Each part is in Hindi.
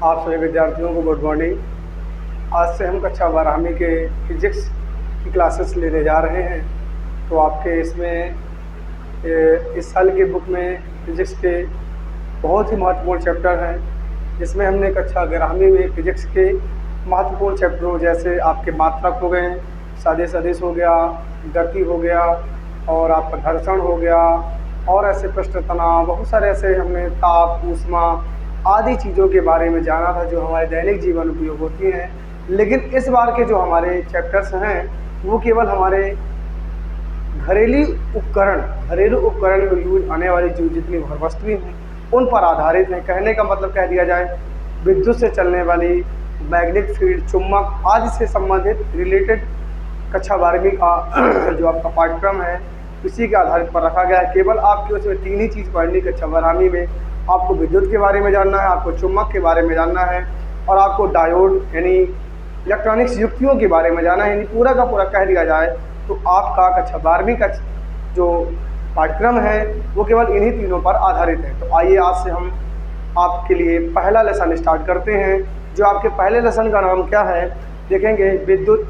आप सभी विद्यार्थियों को गुड मॉर्निंग। आज से हम कक्षा 12वीं के फिजिक्स की क्लासेस लेने जा रहे हैं। तो आपके इसमें इस साल की बुक में फिजिक्स के बहुत ही महत्वपूर्ण चैप्टर हैं, जिसमें हमने कक्षा 11वीं में फिजिक्स के महत्वपूर्ण चैप्टरों जैसे आपके मात्रक हो गए, सादे सदिश हो गया, गति हो गया और आपका घर्षण हो गया और ऐसे पृष्ठ तनाव, बहुत सारे ऐसे हमने ताप, ऊष्मा आदि चीज़ों के बारे में जाना था जो हमारे दैनिक जीवन उपयोग होती हैं। लेकिन इस बार के जो हमारे चैप्टर्स हैं वो केवल हमारे घरेलू उपकरण में यूज आने वाली जो जितनी वस्तुएं हैं उन पर आधारित हैं। कहने का मतलब कह दिया जाए, विद्युत से चलने वाली मैग्नेटिक फील्ड, चुंबक आदि से संबंधित रिलेटेड कक्षा 12वीं का जो आपका पाठ्यक्रम है इसी के आधारित पर रखा गया है। केवल आपकी उसमें 3 ही चीज़ पढ़नी कक्षा 12वीं में। आपको विद्युत के बारे में जानना है, आपको चुंबक के बारे में जानना है और आपको डायोड यानी इलेक्ट्रॉनिक्स युक्तियों के बारे में जानना है। यानी पूरा का पूरा कह दिया जाए तो आपका कक्षा 12वीं का जो पाठ्यक्रम है वो केवल इन्हीं तीनों पर आधारित है। तो आइए आज से हम आपके लिए पहला लेसन स्टार्ट करते हैं। जो आपके पहले लेसन का नाम क्या है देखेंगे, विद्युत।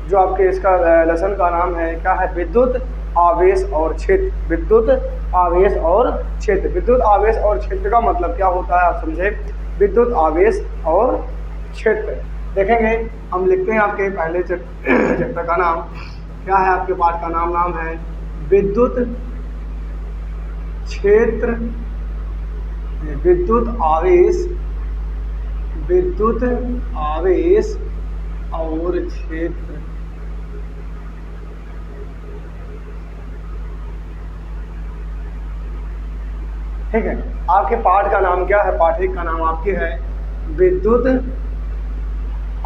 जो आपके इसका लेसन का नाम है क्या है, विद्युत आवेश और क्षेत्र। विद्युत आवेश और क्षेत्र। विद्युत आवेश और क्षेत्र का मतलब क्या होता है आप समझे। विद्युत आवेश और क्षेत्र देखेंगे। हम लिखते हैं आपके पहले चैप्टर का नाम क्या है, आपके पाठ का नाम है विद्युत क्षेत्र, विद्युत आवेश और क्षेत्र। ठीक है, आपके पाठ का नाम क्या है, पाठ्यक्रम का नाम आपकी है विद्युत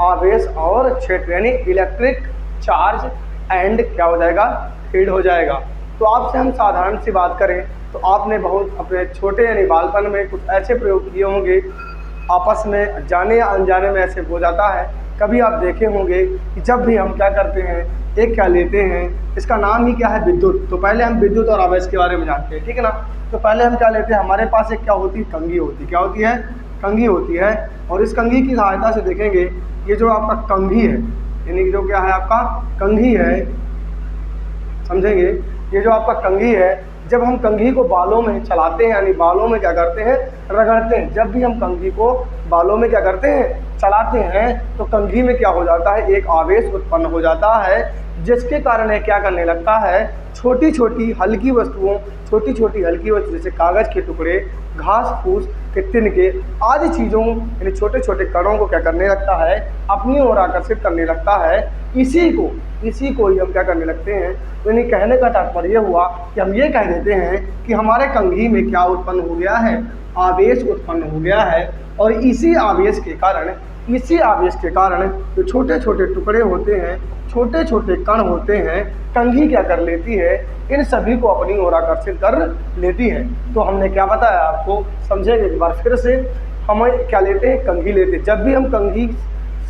आवेश और क्षेत्र, यानी इलेक्ट्रिक चार्ज एंड क्या हो जाएगा, फील्ड हो जाएगा। तो आपसे हम साधारण सी बात करें तो आपने बहुत अपने छोटे यानी बालपन में कुछ ऐसे प्रयोग किए होंगे, आपस में जाने या अनजाने में ऐसे हो जाता है। कभी आप देखे होंगे कि जब भी हम क्या करते हैं, एक क्या लेते हैं, इसका नाम ही क्या है, विद्युत। तो पहले हम विद्युत और आवेश के बारे में जानते हैं, ठीक है ना। तो पहले हम क्या लेते हैं, हमारे पास एक क्या होती है, कंघी होती है। क्या होती है, कंघी होती है। और इस कंघी की सहायता से देखेंगे, ये जो आपका कंघी है यानी जो क्या है आपका कंघी है, समझेंगे। ये जो आपका कंघी है, जब हम कंघी को बालों में चलाते हैं यानी बालों में क्या करते हैं, रगड़ते हैं। जब भी हम कंघी को बालों में क्या करते हैं, चलाते हैं, तो कंघी में क्या हो जाता है, एक आवेश उत्पन्न हो जाता है, जिसके कारण ये क्या करने लगता है, छोटी छोटी हल्की वस्तुओं जैसे कागज़ के टुकड़े, घास फूस के तिनके आदि चीज़ों यानी छोटे छोटे कणों को क्या करने लगता है, अपनी ओर आकर्षित करने लगता है। इसी को ही हम क्या करने लगते हैं। यानी कहने का तात्पर्य हुआ कि हम ये कह देते हैं कि हमारे कंघी में क्या उत्पन्न हो गया है, आवेश उत्पन्न हो गया है। और इसी आवेश के कारण जो छोटे छोटे टुकड़े होते हैं, छोटे छोटे कण होते हैं, कंघी क्या कर लेती है, इन सभी को अपनी ओर आकर्षित कर लेती है। तो हमने क्या बताया आपको, समझेंगे एक बार फिर से। हम क्या लेते हैं, कंघी लेते हैं। जब भी हम कंघी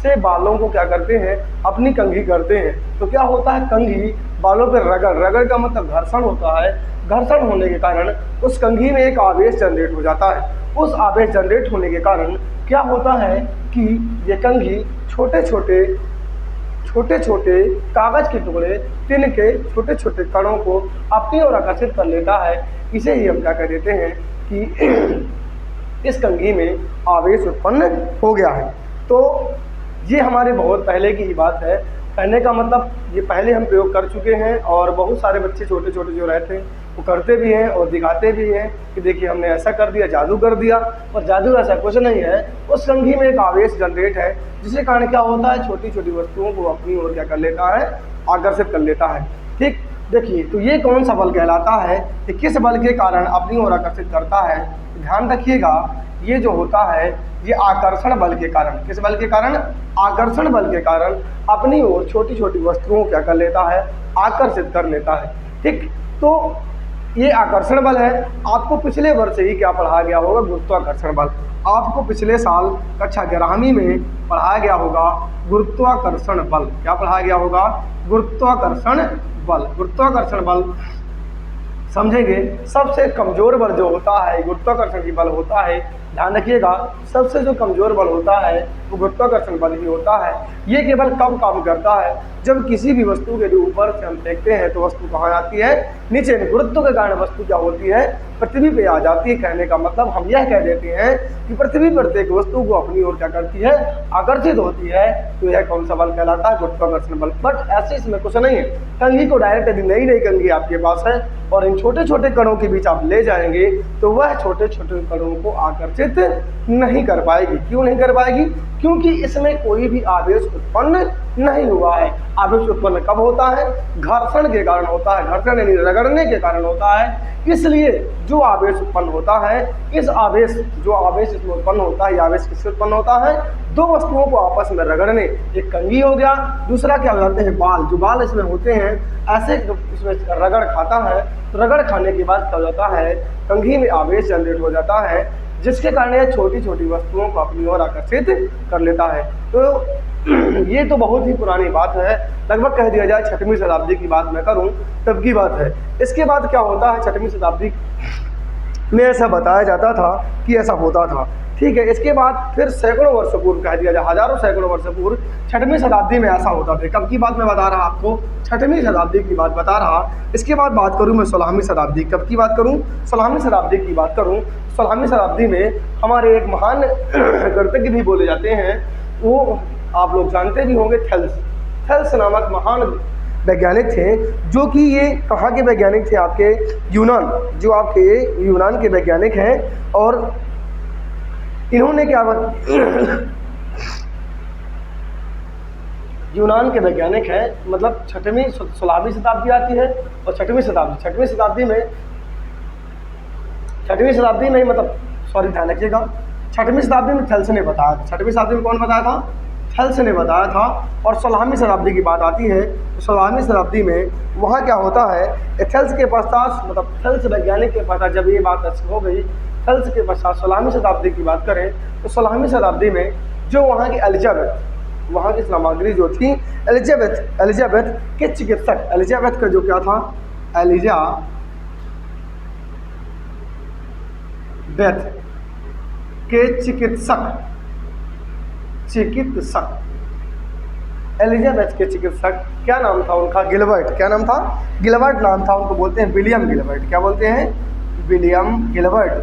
से बालों को क्या करते हैं, अपनी कंघी करते हैं, तो क्या होता है, कंघी बालों पर रगड़ का मतलब घर्षण होता है। घर्षण होने के कारण उस कंघी में एक आवेश जनरेट हो जाता है। उस आवेश जनरेट होने के कारण क्या होता है कि ये कंघी छोटे छोटे कागज के टुकड़े, तिन के छोटे छोटे कणों को अपनी ओर आकर्षित कर लेता है। इसे ही हम क्या कह देते हैं कि इस कंघी में आवेश उत्पन्न हो गया है। तो ये हमारे बहुत पहले की ही बात है। कहने का मतलब ये पहले हम प्रयोग कर चुके हैं और बहुत सारे बच्चे छोटे छोटे जो रहते हैं वो करते भी हैं और दिखाते भी हैं कि देखिए हमने ऐसा कर दिया, जादू कर दिया। और जादू ऐसा कुछ नहीं है, उस कंघी में एक आवेश जनरेट है, जिसके कारण क्या होता है, छोटी छोटी वस्तुओं को अपनी ओर क्या कर लेता है, आकर्षित कर लेता है। ठीक, देखिए तो ये कौन सा बल कहलाता है, कि किस बल के कारण अपनी ओर आकर्षित करता है। ध्यान रखिएगा, ये जो होता है ये आकर्षण बल के कारण, किस बल के कारण, आकर्षण बल के कारण अपनी ओर छोटी छोटी वस्तुओं को क्या कर लेता है, आकर्षित कर लेता है। ठीक, तो ये आकर्षण बल है। आपको पिछले वर्ष ही क्या पढ़ाया गया होगा, गुरुत्वाकर्षण बल। आपको पिछले साल कक्षा 11वीं में पढ़ाया गया होगा गुरुत्वाकर्षण बल। क्या पढ़ाया गया होगा, गुरुत्वाकर्षण बल। गुरुत्वाकर्षण बल समझेंगे। सबसे कमजोर बल जो होता है गुरुत्वाकर्षण की बल होता है, ध्यान रखिएगा, सबसे जो कमज़ोर बल होता है वो गुरुत्वाकर्षण बल ही होता है। ये केवल कब काम करता है, जब किसी भी वस्तु के ऊपर से हम फेंकते हैं तो वस्तु कहाँ आती है, नीचे में। गुरुत्व के कारण वस्तु क्या होती है, पृथ्वी पे आ जाती है। कहने का मतलब हम यह कह देते हैं कि पृथ्वी प्रत्येक वस्तु को अपनी ओर क्या करती है, आकर्षित होती है। तो यह कौन सा बल कहलाता है, गुरुत्वाकर्षण बल। बट ऐसे इसमें कुछ नहीं है। कंघी को डायरेक्ट यदि नई नई कंघी आपके पास है और इन छोटे छोटे कणों के बीच आप ले जाएंगे तो वह छोटे छोटे कणों को आकर्षित नहीं कर पाएगी। क्यों नहीं कर पाएगी, क्योंकि इसमें कोई भी आवेश उत्पन्न नहीं हुआ है। आवेश उत्पन्न कब होता है, घर्षण के कारण होता है, घर्षण यानी रगड़ने के कारण होता है। इसलिए जो आवेश उत्पन्न होता है, इस आवेश जो आवेश इसमें उत्पन्न होता है, ये आवेश किससे उत्पन्न होता है, दो वस्तुओं को आपस में रगड़ने। एक कंघी हो गया, दूसरा क्या हो जाते हैं, बाल। जो बाल इसमें होते हैं ऐसे इसमें रगड़ खाता है, तो रगड़ खाने के बाद क्या हो जाता है, कंघी में आवेश जनरेट हो जाता है, जिसके कारण यह छोटी छोटी वस्तुओं को अपनी ओर आकर्षित कर लेता है। तो ये तो बहुत ही पुरानी बात है, लगभग कह दिया जाए 6वीं शताब्दी की बात मैं करूं तब की बात है। इसके बाद क्या होता है, 6वीं शताब्दी में ऐसा बताया जाता था कि ऐसा होता था, ठीक है। इसके बाद फिर सैकड़ों वर्ष पूर्व, कह दिया जाए हजारों सैकड़ों वर्ष पूर्व 6वीं शताब्दी में ऐसा होता था। कब की बात मैं बता रहा आपको, 6वीं शताब्दी की बात बता रहा। इसके बाद बात करूं मैं 16वीं शताब्दी, कब की बात करूं, 16वीं शताब्दी की बात करूं। 16वीं शताब्दी में हमारे एक महान गणितज्ञ भी बोले जाते हैं, वो आप लोग जानते भी होंगे, थेल्स नामक महान वैज्ञानिक थे, जो कि ये कहाँ के वैज्ञानिक थे, आपके यूनान, जो आपके यूनान के वैज्ञानिक हैं। और इन्होंने क्या यूनान के वैज्ञानिक हैं, मतलब 16वीं शताब्दी आती है और 6वीं शताब्दी में मतलब सॉरी ध्यान रखिएगा, 6वीं शताब्दी में थेल्स ने बताया था। 6वीं शताब्दी में कौन बताया था, थेल्स ने बताया था। और 16वीं शताब्दी की बात आती है, तो 16वीं शताब्दी में वहाँ क्या होता है, थेल्स के पश्चात, मतलब थेल्स वैज्ञानिक के पश्चात जब ये बात ऐसी हो गई, थेल्स के पश्चात 16वीं शताब्दी की बात करें तो 16वीं शताब्दी में जो वहाँ की एलिजाबेथ, वहाँ की सामग्री जो थी, एलिजाबेथ के चिकित्सक, एलिजाबेथ का जो क्या था, एलिजाबेथ के चिकित्सक, एलिजाबेथ के चिकित्सक, क्या नाम था उनका, गिलबर्ट। क्या नाम था, गिलबर्ट नाम था। उनको बोलते हैं विलियम गिलबर्ट। क्या बोलते हैं, विलियम गिलबर्ट।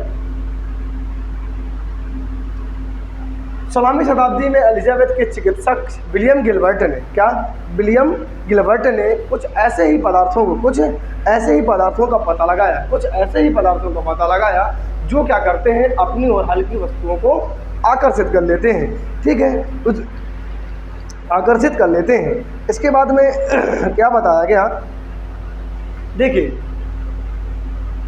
16वीं शताब्दी में एलिजाबेथ के चिकित्सक विलियम गिलबर्ट ने कुछ ऐसे ही पदार्थों का पता लगाया जो क्या करते हैं, अपनी ओर हल्की वस्तुओं को आकर्षित कर लेते हैं, ठीक है, आकर्षित कर लेते हैं। इसके बाद में क्या बताया गया, देखिए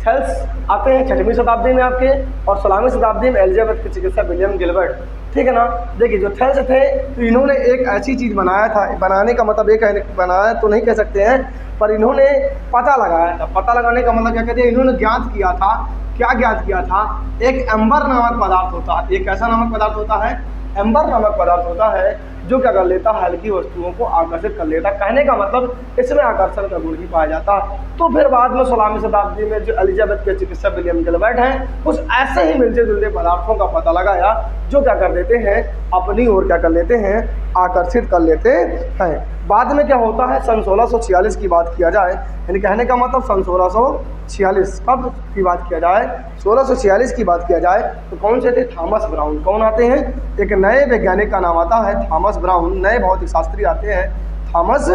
थेल्स आते हैं 6वीं शताब्दी में आपके, और 16वीं शताब्दी में एलिजाबेथ के चिकित्सक विलियम गिलबर्ट, ठीक है ना। देखिए जो थेल्स थे, तो इन्होंने एक ऐसी चीज़ बनाया था, बनाने का मतलब एक बनाया तो नहीं कह सकते हैं, पर इन्होंने पता लगाया था। पता लगाने का मतलब क्या कहते हैं, इन्होंने ज्ञात किया था। क्या ज्ञात किया था, एक एम्बर नामक पदार्थ होता है, एक ऐसा नामक पदार्थ होता है, एम्बर नामक पदार्थ होता है, जो क्या कर लेता है, हल्की वस्तुओं को आकर्षित कर लेता। कहने का मतलब इसमें आकर्षण का गुण ही पाया जाता। तो फिर बाद में 16वीं शताब्दी में जो एलिजाबेथ के चिकित्सक विलियम गिलबर्ट हैं, उस ऐसे ही मिलते जुलते पदार्थों का पता लगाया जो क्या कर देते हैं, अपनी ओर क्या कर लेते हैं, आकर्षित कर लेते हैं। बाद में क्या होता है, सन 1646 की बात किया जाए, यानी कहने का मतलब सन 1646 कब की बात किया जाए, 1646 की बात किया जाए, तो कौन से थे, थॉमस ब्राउन। कौन आते हैं, एक नए वैज्ञानिक का नाम आता है थॉमस ब्राउन, नए भौतिक शास्त्री आते हैं, थॉमस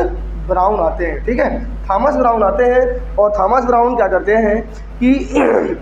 ब्राउन आते हैं, ठीक है, थॉमस ब्राउन आते हैं। और थॉमस ब्राउन क्या करते हैं कि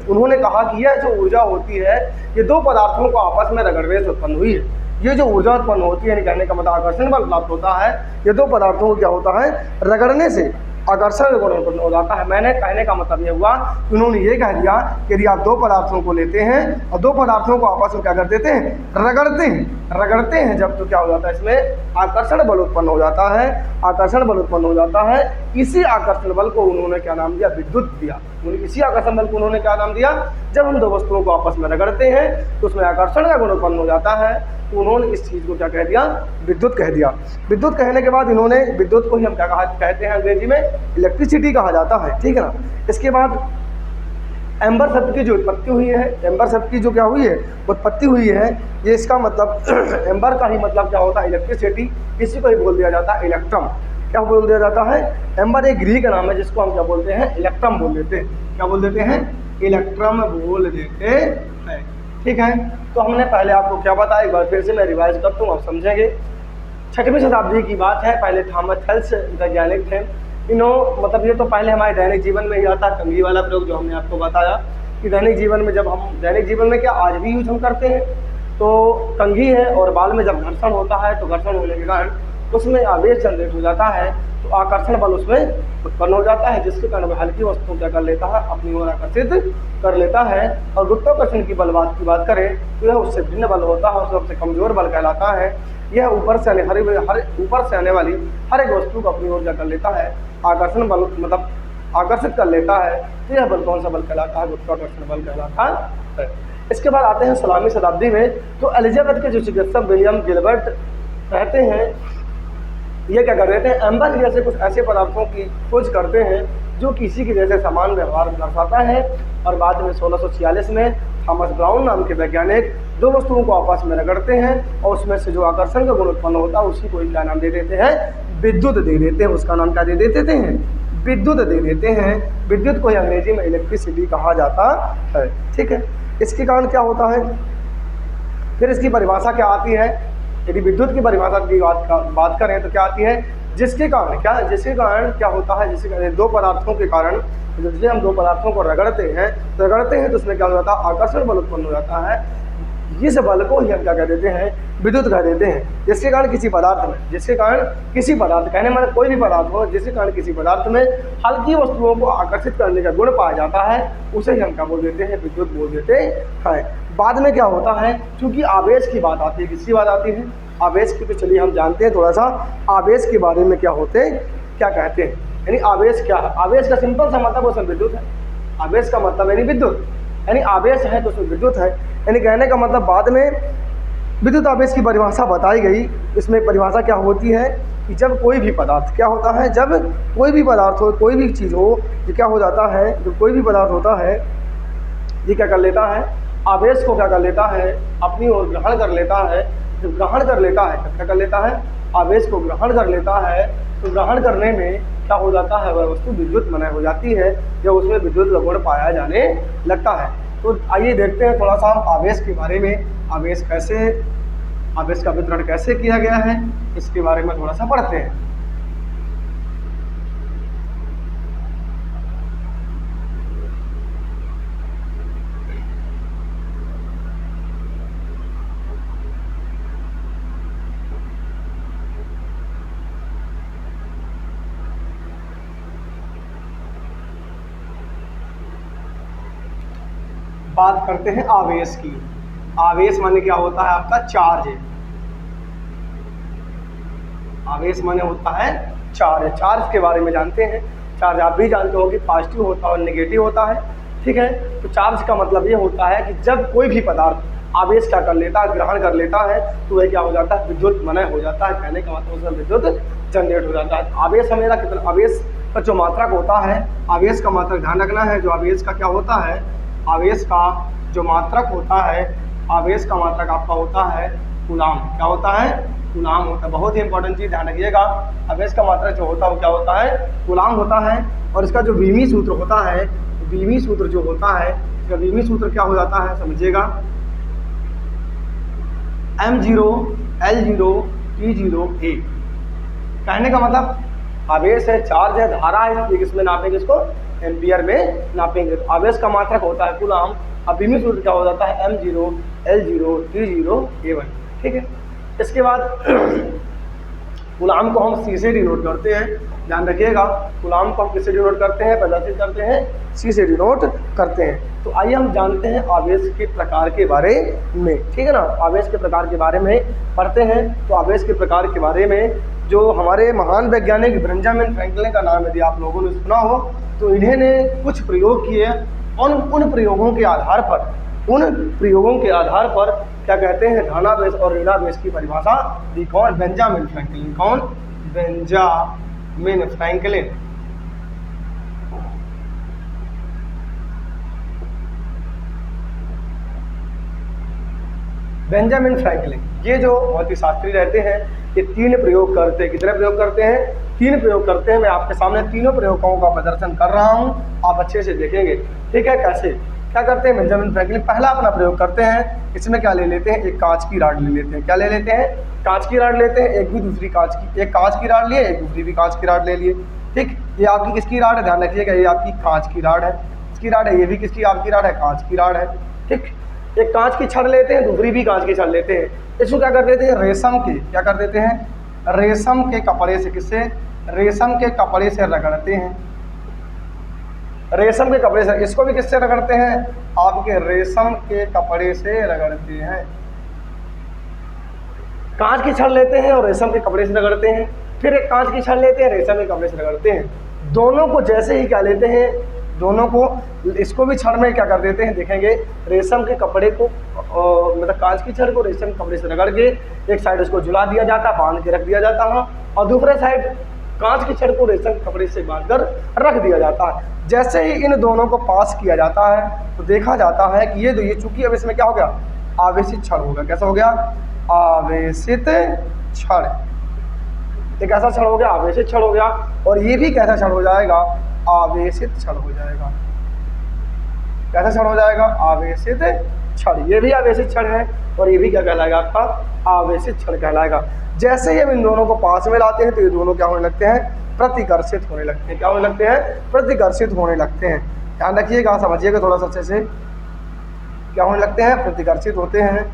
उन्होंने कहा कि यह जो ऊर्जा होती है, ये दो पदार्थों को आपस में रगड़ने से उत्पन्न हुई है। ये जो ऊर्जा उत्पन्न होती है, कहने का मतलब आकर्षण बल प्राप्त होता है, ये दो पदार्थों को क्या होता है, रगड़ने से आकर्षण गुण उत्पन्न हो जाता है। मैंने कहने का मतलब ये हुआ कि उन्होंने ये कह दिया कि यदि आप दो पदार्थों को लेते हैं और दो पदार्थों को आपस में क्या कर देते हैं, रगड़ते हैं जब, तो क्या हो जाता है, इसमें आकर्षण बल उत्पन्न हो जाता है, आकर्षण बल उत्पन्न हो जाता है। इसी आकर्षण बल को उन्होंने क्या नाम दिया, विद्युत दिया। इसी आकर्षण बल को उन्होंने क्या नाम दिया, जब हम दो वस्तुओं को आपस में रगड़ते हैं तो उसमें आकर्षण का गुण उत्पन्न हो जाता है, तो उन्होंने इस चीज़ को क्या कह दिया, विद्युत कह दिया। विद्युत कहने के बाद इन्होंने, विद्युत को ही हम क्या कहते हैं अंग्रेजी में, इलेक्ट्रिसिटी कहा जाता है, ठीक है ना। इसके बाद एम्बर शब्द की जो उत्पत्ति हुई है, एम्बर शब्द की जो क्या हुई है, उत्पत्ति हुई है, ये इसका मतलब एम्बर का ही मतलब क्या होता है, इलेक्ट्रिसिटी। इसी को ही बोल दिया जाता है इलेक्ट्रम। क्या बोल दिया जाता है, एम्बर एक ग्रीक नाम है जिसको हम क्या बोलते हैं, इलेक्ट्रम बोल देते हैं। क्या बोल देते हैं, इलेक्ट्रम बोल देते हैं। ठीक है, तो हमने पहले आपको क्या बताया, एक बार फिर से मैं रिवाइज करता हूँ, आप समझेंगे। 6वीं शताब्दी की बात है, पहले थॉमस हेल्स वैज्ञानिक थे। मतलब ये तो पहले हमारे दैनिक जीवन में ही आता, कंघी वाला प्रयोग जो हमने आपको बताया कि दैनिक जीवन में, जब हम दैनिक जीवन में क्या आज भी यूज हम करते हैं, तो कंघी है और बाल में जब घर्षण होता है तो घर्षण होने के कारण उसमें आवेश जनरेट हो जाता है, तो आकर्षण बल उसमें उत्पन्न हो जाता है, जिसके कारण वह हल्की वस्तु क्या कर लेता है, अपनी ओर आकर्षित कर लेता है। और गुरुत्वाकर्षण की बलवाद की बात करें तो यह उससे भिन्न बल होता है, सबसे कमजोर बल कहलाता है। यह ऊपर से आने वाली हर एक वस्तु को अपनी ओर क्या कर लेता है, आकर्षण बल मतलब आकर्षित कर लेता है। तो यह बल कौन सा बल कहलाता है, गुरुत्वाकर्षण बल कहलाता है। इसके बाद आते हैं 16वीं शताब्दी में, तो एलिजाबेथ के जो चिकित्सक विलियम गिलबर्ट रहते हैं, ये क्या कर देते हैं, एम्बर जैसे कुछ ऐसे पदार्थों की खोज करते हैं जो किसी के जैसे समान व्यवहार दर्शाता है। और बाद में 1646 में थॉमस ब्राउन नाम के वैज्ञानिक दो वस्तुओं को आपस में रगड़ते हैं और उसमें से जो आकर्षण का गुण उत्पन्न होता है उसी को क्या नाम दे देते हैं, विद्युत दे देते हैं। उसका नाम क्या दे देते हैं, विद्युत दे देते हैं। विद्युत को अंग्रेजी में इलेक्ट्रिसिटी कहा जाता है। ठीक है, इसके कारण क्या होता है, फिर इसकी परिभाषा क्या आती है, यदि विद्युत की परिभाषा की बात करें तो क्या आती है, जिसके कारण क्या होता है, जिसके कारण दो पदार्थों के कारण, जैसे हम दो पदार्थों को रगड़ते हैं तो उसमें क्या हो जाता है, आकर्षण बल उत्पन्न हो जाता है। इस बल को ही हम क्या कह देते हैं, विद्युत कह देते हैं। जिसके कारण किसी पदार्थ कहने मतलब कोई भी पदार्थ हो, जिसके कारण किसी पदार्थ में हल्की वस्तुओं को आकर्षित करने का गुण पाया जाता है, उसे ही हम क्या बोल देते हैं, विद्युत बोल देते हैं। बाद में क्या होता है, क्योंकि आवेश की बात आती है, किसकी बात आती है, आवेश की। तो चलिए हम जानते हैं थोड़ा सा आवेश के बारे में, क्या होते हैं, क्या कहते हैं। यानी आवेश क्या है, आवेश का सिंपल सा मतलब उसमें विद्युत है। आवेश का मतलब यानी विद्युत, यानी आवेश है तो उसमें विद्युत है। यानी कहने का मतलब बाद में विद्युत आवेश की परिभाषा बताई गई। इसमें परिभाषा क्या होती है कि जब कोई भी पदार्थ क्या होता है, जब कोई भी पदार्थ हो, कोई भी चीज़ हो, ये क्या हो जाता है, जब कोई भी पदार्थ होता है ये क्या कर लेता है, आवेश को क्या कर लेता है, अपनी ओर ग्रहण कर लेता है। जब ग्रहण कर लेता है तब क्या कर लेता है, आवेश को ग्रहण कर लेता है। तो ग्रहण करने में क्या हो जाता है, वह वस्तु विद्युत मय हो जाती है, जब उसमें विद्युत गुण पाया जाने लगता है। तो आइए देखते हैं थोड़ा सा आवेश के बारे में, आवेश का वितरण कैसे किया गया है, इसके बारे में थोड़ा सा पढ़ते हैं। बात करते हैं आवेश की। आवेश माने क्या होता है, आपका चार्ज। आवेश माने होता है चार्ज। चार्ज के बारे में जानते हैं। चार्ज आप भी जानते हो कि पॉजिटिव होता है और नेगेटिव होता है। ठीक है, तो चार्ज का मतलब ये होता है कि जब कोई भी पदार्थ आवेश क्या कर लेता है, ग्रहण कर लेता है, तो वह क्या हो जाता है, विद्युत मय हो जाता है। कहने का मतलब उसमें विद्युत जनरेट हो जाता है। आवेश हमेशा कितना, आवेश का जो मात्रक होता है, आवेश का मात्रक ध्यान रखना है, जो आवेश का क्या होता है, आवेश का जो मात्रक होता है, आवेश का मात्रक आपका होता है कूलाम। क्या होता है, कूलाम होता है। बहुत ही इंपॉर्टेंट चीज़ ध्यान रखिएगा, आवेश का मात्रक जो होता है वो क्या होता है, कूलाम होता है। और इसका जो वीमी सूत्र होता है, वीमी सूत्र जो होता है, इसका वीमी सूत्र क्या हो जाता है, समझिएगा, m0 L0 T0 A। कहने का मतलब आवेश है, चार्ज है, धारा है, इसलिए किसमें नापेंगे, इसको एम्पियर में नापेंगे। तो आवेश का मात्रक होता है कूलाम। अब वीमी सूत्र क्या हो जाता है, m0 L0 T0 A1। ठीक है, इसके बाद कूलाम को हम C से डिनोट करते हैं। ध्यान रखिएगा, कूलाम को हम किससे डिनोट करते हैं, प्रदर्शित करते हैं, C से डिनोट करते हैं। तो आइए हम जानते हैं आवेश के प्रकार के बारे में। ठीक है ना, आवेश के प्रकार के बारे में पढ़ते हैं। तो आवेश के प्रकार के बारे में जो हमारे महान वैज्ञानिक बेंजामिन फ्रैंकलिन का नाम यदि आप लोगों ने सुना हो, तो इन्हें ने कुछ प्रयोग किए। उन प्रयोगों के आधार पर क्या कहते हैं, धनावेश और ऋणावेश की परिभाषा दी। कौन, बेंजामिन फ्रैंकलिन। कौन, बेंजामिन फ्रैंकलिन। बेंजामिन फ्रैंकलिन, ये जो भौतिक शास्त्री रहते हैं, ये 3 प्रयोग करते हैं। कितने प्रयोग करते हैं? 3 प्रयोग करते हैं। मैं आपके सामने तीनों प्रयोगों का प्रदर्शन कर रहा हूँ, आप अच्छे से देखेंगे। ठीक है, कैसे क्या करते हैं बेंजामिन फ्रैंकलिन? पहला अपना प्रयोग करते हैं, इसमें क्या ले लेते हैं? एक कांच की राड ले लेते हैं। क्या ले लेते हैं? कांच की राड लेते हैं, एक भी दूसरी कांच की, एक कांच की राड लिए, एक दूसरी भी कांच की राड ले लिए। ठीक, ये आपकी किसकी राड है? ध्यान रखिएगा, ये आपकी कांच की राड है, इसकी राड है, ये भी किसकी आपकी राड है? कांच की राड है। ठीक, एक कांच की छड़ लेते हैं, दूसरी भी कांच की छड़ लेते हैं। इसको क्या कर देते हैं? रेशम के, क्या कर देते हैं? रेशम के कपड़े से, किससे? रेशम के कपड़े से रगड़ते हैं, रेशम के कपड़े से। इसको भी किससे रगड़ते हैं? आपके रेशम के कपड़े से रगड़ते हैं। कांच की छड़ लेते हैं और रेशम के कपड़े से रगड़ते हैं, फिर एक कांच की छड़ लेते हैं, रेशम के कपड़े से रगड़ते हैं। दोनों को जैसे ही क्या लेते हैं, दोनों को, इसको भी छड़ में क्या कर देते हैं, देखेंगे, रेशम के कपड़े को मतलब कांच की छड़ को रेशम के कपड़े से रगड़ के एक साइड उसको झुला दिया जाता, बांध के रख दिया जाता है, और दूसरे साइड कांच की छड़ को रेशम के कपड़े से बांधकर रख दिया जाता है। जैसे ही इन दोनों को पास किया जाता है तो देखा जाता है कि ये चूंकि अब इसमें क्या हो गया? आवेशित छड़ हो गया। कैसा हो गया? आवेशित छड़। एक ऐसा छड़ हो गया, आवेशित छड़ हो गया, और ये भी कैसा छड़ हो जाएगा? आवेशित छड़ हो जाएगा। कैसा छड़ हो जाएगा? आवेशित छड़। ये भी आवेशित छड़ है और ये भी क्या कहलाएगा? आपका आवेशित छड़ कहलाएगा। जैसे ही हम इन दोनों को पास में लाते हैं तो ये दोनों क्या होने लगते हैं? प्रतिकर्षित होने लगते हैं। क्या होने लगते हैं? प्रतिकर्षित होने लगते हैं। ध्यान रखिएगा, समझिएगा थोड़ा सा अच्छे से। क्या होने लगते हैं? प्रतिकर्षित होते हैं।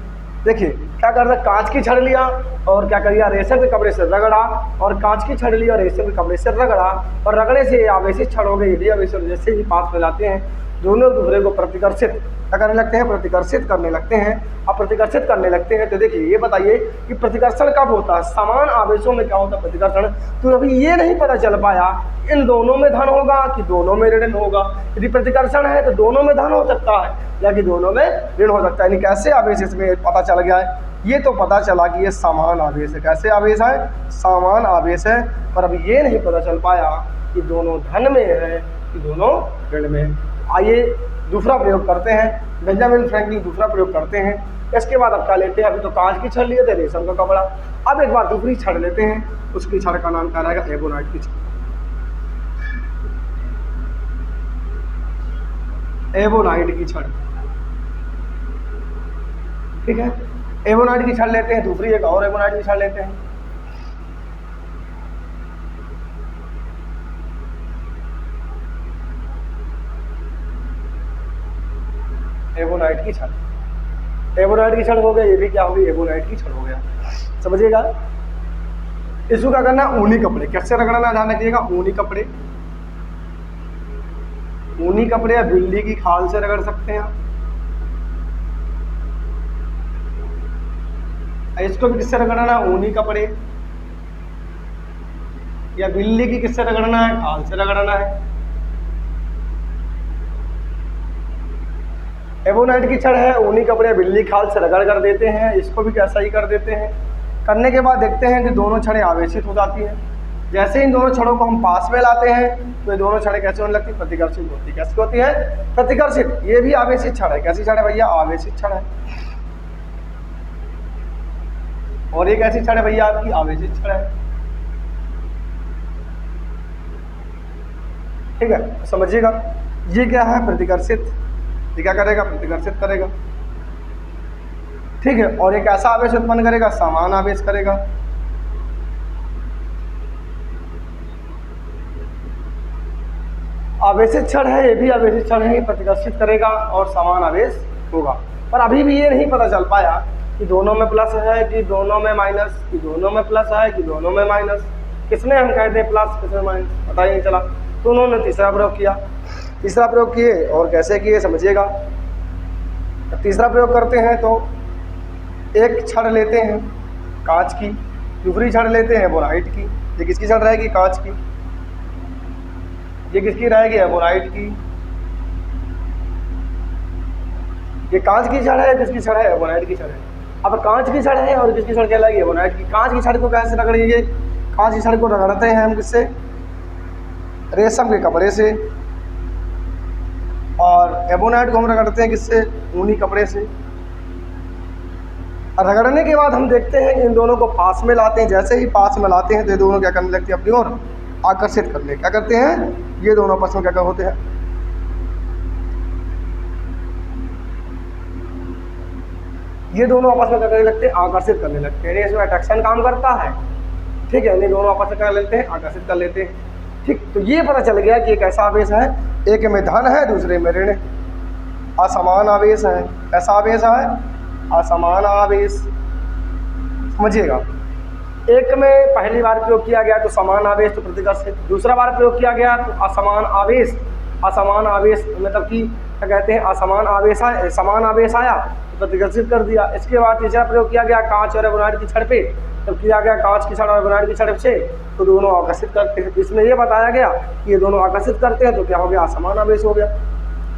देखिए क्या करता है, कांच की छड़ लिया और क्या कर दिया? रेशम के कपड़े से रगड़ा, और कांच की छड़ लिया और रेशम के कपड़े से रगड़ा, और रगड़े से आवेशित छड़ हो गई, ये भी आवेशित। जैसे ही पास में लाते हैं दोनों दूसरे को प्रतिकर्षित क्या करने लगते हैं? प्रतिकर्षित करने लगते हैं। अब प्रतिकर्षित करने लगते हैं तो देखिए, ये बताइए कि प्रतिकर्षण कब होता है? समान आवेशों में क्या होता है? प्रतिकर्षण। तो अभी ये नहीं पता चल पाया इन दोनों में धन होगा कि दोनों में ऋण होगा। यदि प्रतिकर्षण है तो दोनों में धन हो सकता है या कि दोनों में ऋण हो सकता है। यानी कैसे आवेश इसमें पता चल गया है? ये तो पता चला कि ये समान आवेश है। कैसे आवेश है? समान आवेश है। पर अभी ये नहीं पता चल पाया कि दोनों धन में है कि दोनों ऋण में। आइए दूसरा प्रयोग करते हैं। बेंजामिन फ्रैंकलिन दूसरा प्रयोग करते हैं। इसके बाद अब क्या लेते हैं? अभी तो कांच की छड़ लिए थे, रेशम का कपड़ा। अब एक बार दूसरी छड़ लेते हैं, उसकी छड़ का नाम क्या रहेगा? एबोनाइट की छड़। एबोनाइट की छड़, ठीक है। एबोनाइट की छड़ लेते हैं, दूसरी एक और एबोनाइट की छड़ लेते हैं। एबोनाइट की छड़, एबोनाइट की छड़ हो गया। ये भी क्या हो गई? एबोनाइट की छड़ हो गया। समझिएगा। इसको क्या करना? ऊनी कपड़े। कैसे रगड़ना? ध्यान रखिएगा, ऊनी कपड़े। ऊनी कपड़े या बिल्ली की खाल से रगड़ सकते हैं। इसको भी किससे रगड़ना? ऊनी कपड़े या बिल्ली की किससे रगड़ना है? खाल से रगड़ना है। एबोनाइट की छड़ है, ऊनी कपड़े बिल्ली खाल से रगड़ कर देते हैं। इसको भी कैसा ही कर देते हैं। करने के बाद देखते हैं कि दोनों छड़ें आवेशित हो जाती हैं। जैसे इन दोनों छड़ों को हम पास में लाते हैं तो ये दोनों छड़ें कैसे होने लगती? प्रतिकर्षित होती है। कैसी होती है? प्रतिकर्षित। ये भी आवेशित छड़ है। कैसी छड़ है भैया? आवेशित छड़ है। और ये कैसी छड़ है भैया? आपकी आवेशित छड़ है। ठीक है, समझिएगा। ये क्या है? प्रतिकर्षित। ये क्या करेगा? प्रतिकर्षित करेगा। ठीक है। और एक ऐसा आवेश उत्पन्न करेगा, समान आवेश करेगा। आवेशित छड़ है, ये भी आवेशित छड़ है, प्रतिकर्षित करेगा और समान आवेश होगा। पर अभी भी ये नहीं पता चल पाया कि दोनों में प्लस है कि दोनों में माइनस, कि दोनों में प्लस है कि दोनों में माइनस। किसमें हम कहते हैं प्लस, किसमें माइनस, पता ही नहीं चला। तो उन्होंने तीसरा प्रयोग किया। तीसरा प्रयोग किए और कैसे किए समझिएगा। तीसरा प्रयोग करते हैं तो एक छड़ लेते हैं कांच की, दूसरी छड़ लेते हैं एबोनाइट की। ये किसकी छड़ रहेगी? कांच की। ये किसकी रहेगी? एबोनाइट की। ये कांच की छड़ है, किसकी छड़ है? एबोनाइट की छड़ है। अब कांच की छड़ है और किसकी छड़ कहलाएगी? एबोनाइट की। कांच की छड़ को कैसे रगड़ेंगे? कांच की छड़ को रगड़ते हैं हम किससे? रेशम के कपड़े से। और एबोनाइट को हम रगड़ते हैं किससे? ऊनी कपड़े से। रगड़ने के बाद हम देखते हैं कि इन दोनों को पास में लाते हैं। जैसे ही पास में लाते हैं तो ये दोनों क्या करने लगते हैं, अपनी ओर आकर्षित करने, क्या करते हैं, ये दोनों आपस में क्या होते हैं, ये दोनों आपस में क्या करने लगते हैं, आकर्षित करने लगते हैं। इसमें अट्रैक्शन काम करता है, ठीक है, ये दोनों आपस में क्या लेते हैं, आकर्षित कर लेते हैं। ठीक, तो ये पता चल गया कि एक ऐसा आवेश है, एक में धन है, दूसरे में ऋण, असमान आवेश है। ऐसा आवेश है, असमान आवेश, समझिएगा। एक में पहली बार प्रयोग किया गया तो समान आवेश तो प्रतिकर्षित, दूसरा बार प्रयोग किया गया तो असमान आवेश, असमान आवेश मतलब कि क्या कहते हैं, असमान आवेश आया, समान आवेश आया तो प्रतिकर्षित कर दिया। इसके बाद तीसरा प्रयोग किया गया कांच और एबोनाइड की छड़ पे, तब किया गया कांच की छड़ और एबोनाइड की छड़ से, तो दोनों आकर्षित करते हैं। इसमें यह बताया गया कि ये दोनों आकर्षित करते हैं तो क्या हो गया, असमान आवेश हो गया।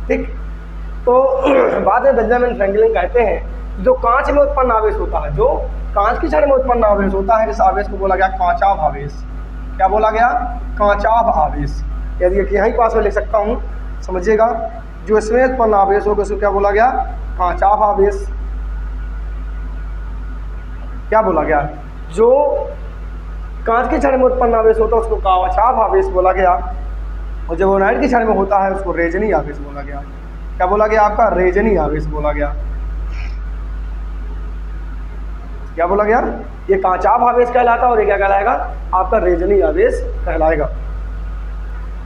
ठीक, तो बाद में बेंजामिन फ्रैंकलिन कहते हैं जो कांच में उत्पन्न आवेश होता है, जो कांच की छड़ में उत्पन्न आवेश होता है, इस आवेश को बोला गया कांचाभ आवेश। क्या बोला गया, कांचाभ आवेश। यदि यहीं पास में लिख सकता हूँ, समझिएगा, जो इसमें उत्पन्न आवेश होगा उसको क्या बोला गया, कांचाभ आवेश। क्या बोला गया, जो कांच की छड़ में उत्पन्न आवेश होता है उसको कांचाभ आवेश बोला गया, और जब एबोनाइड की छड़ में होता है उसको रेजनी आवेश बोला गया। क्या बोला गया आपका, रेजनी आवेश बोला गया। क्या बोला गया, ये कांचाभ आवेश कहलाता है और ये क्या कहलाएगा, आपका रेजनी आवेश कहलाएगा।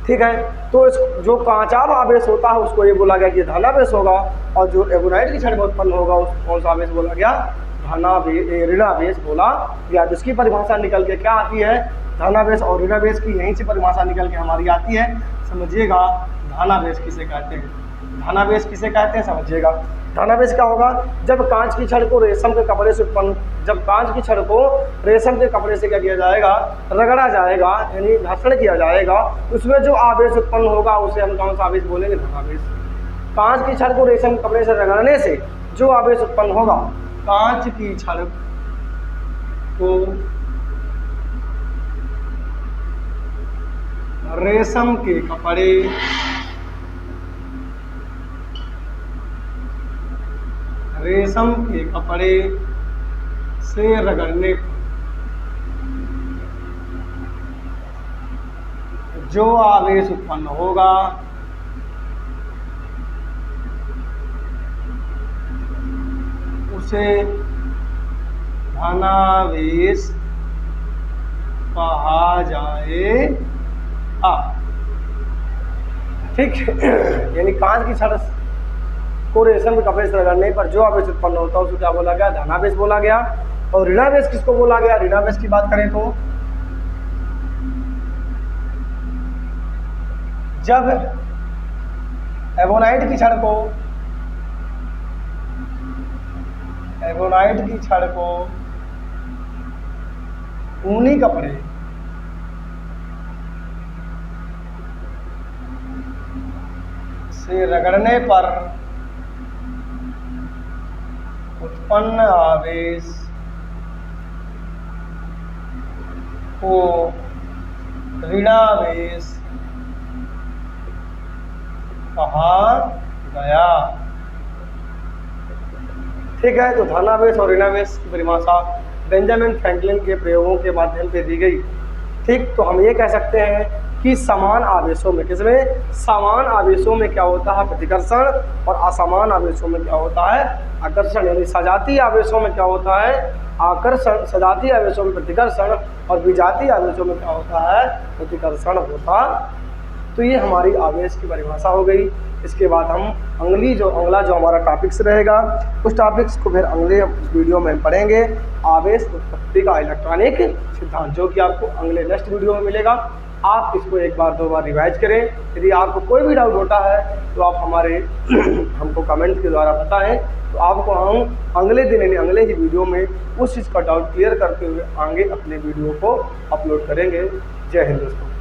ठीक है, तो इस जो कांचाभ आवेश होता है उसको ये बोला गया कि धनावेश होगा, और जो एबोनाइड की छड़ में उत्पन्न होगा उसको कौन सा आवेश बोला गया, ऋणावेश बोला गया। जिसकी परिभाषा निकल के क्या आती है, धनावेश और ऋणावेश की यहीं से परिभाषा निकल के हमारी आती है। समझिएगा, धनावेश किसे कहते हैं, धनावेश किसे कहते हैं, समझिएगा। धनावेश क्या होगा, जब कांच की छड़ को रेशम के कपड़े से उत्पन्न, जब कांच की छड़ को रेशम के कपड़े से क्या किया जाएगा, रगड़ा जाएगा, यानी घर्षण किया जाएगा, उसमें जो आवेश उत्पन्न होगा उसे हम कौन सा आवेश बोलेंगे, धनावेश। कांच की छड़ को रेशम के कपड़े से रगड़ने से जो आवेश उत्पन्न होगा, कांच की छड़ को रेशम के कपड़े से रगड़ने जो आवेश उत्पन्न होगा उसे धनावेश कहा जाएगा। ठीक, यानी कांच की छड़ को रेशम के कपड़े से रगड़ने पर जो आवेश उत्पन्न होता है उसको क्या बोला गया, धनावेश बोला गया। और ऋणावेश किसको बोला गया, ऋणावेश की बात करें तो जब एबोनाइड की छड़ को ऊनी कपड़े से रगड़ने पर उत्पन्न आवेश को ऋणावेश कहा गया। ठीक है, तो धनावेश और ऋणावेश की परिभाषा बेंजामिन फ्रैंकलिन के प्रयोगों के माध्यम से दी गई। ठीक, तो हम ये कह सकते हैं कि समान आवेशों में, किसमें, समान आवेशों में क्या होता है, प्रतिकर्षण, और असमान आवेशों में क्या होता है, आकर्षण। यानी सजातीय आवेशों में क्या होता है, आकर्षण, सजातीय आवेशों में प्रतिकर्षण, और विजातीय आवेशों में क्या होता है, प्रतिकर्षण होता। तो ये हमारी आवेश की परिभाषा हो गई। इसके बाद हम अगला जो हमारा टॉपिक्स रहेगा, उस टॉपिक्स को फिर अगले वीडियो में पढ़ेंगे, आवेश उत्पत्ति का इलेक्ट्रॉनिक सिद्धांत, जो कि आपको अगले नेक्स्ट वीडियो में मिलेगा। आप इसको एक बार दो बार रिवाइज करें। यदि आपको कोई भी डाउट होता है तो आप हमको कमेंट के द्वारा बताएं, तो आपको हम अगले दिन यानी अगले ही वीडियो में उस चीज़ का डाउट क्लियर करते हुए आगे अपने वीडियो को अपलोड करेंगे। जय हिंद दोस्तों।